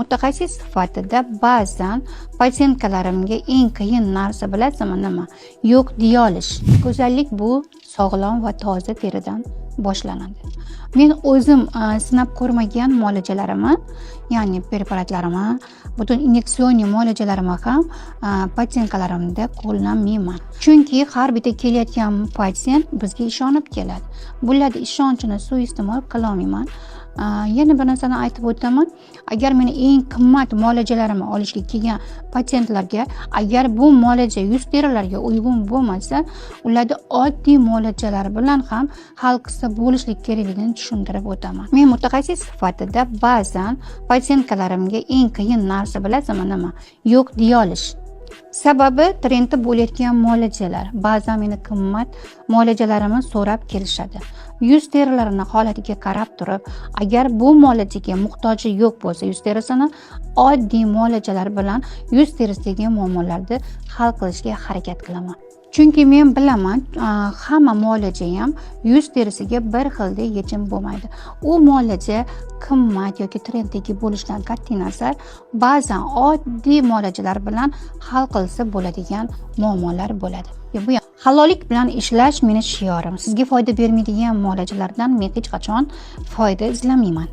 mutaxassis sifatida ba'zan patsientkalarimga eng qiyin narsa bilasizmi nima? Yo'q deya olish. Go'zallik bu sog'lom va toza teridan boshlanadi. Men o'zim sinab ko'rmagan muolajalarimni, ya'ni preparatlarimni, butun inyeksiyon muolajalarimni ham patsientkalarimda qo'llanmayman. Chunki har bitta kelayotgan patsient bizga ishonib keladi. Bularning ishonchini suiiste'mol qila olmayman. Yana bir narsani aytib o'taman. Agar meni eng qimmat muolajalarimni olishga kelgan patsientlarga agar bu muolaja yuz terilarga uyg'un bo'lmasa, ularni oddiy muolajalar bilan ham hal qilsa bo'lishlik kerakligini tushuntirib o'taman. Men mutaxassis sifatida ba'zan patsientkalarimga eng qiyin narsa bilasizmi nima? Yo'q deya olish. Sababi trendda bo'layotgan muolajalar. Ba'zan meni qimmat muolajalarimni so'rab kelishadi. Yuz terilarini holatiga qarab turib, agar bu muolajaga muhtoji yo'q bo'lsa, yuz terisini oddiy muolajalar bilan yuz terisidagi muammolarni hal qilishga harakat qilaman. Chunki men bilaman, hamma muolaja ham yuz terisiga bir xildek yechim bo'lmaydi. U muolaja qimmat yoki trenddagi bo'lishidan qat'iy nazar, ba'zan oddiy muolajalar bilan hal qilsa bo'ladigan muammolar bo'ladi. Bu halollik bilan ishlash meni shiorim. Sizga foyda bermaydigan muolajalardan men hech qachon foyda izlamayman.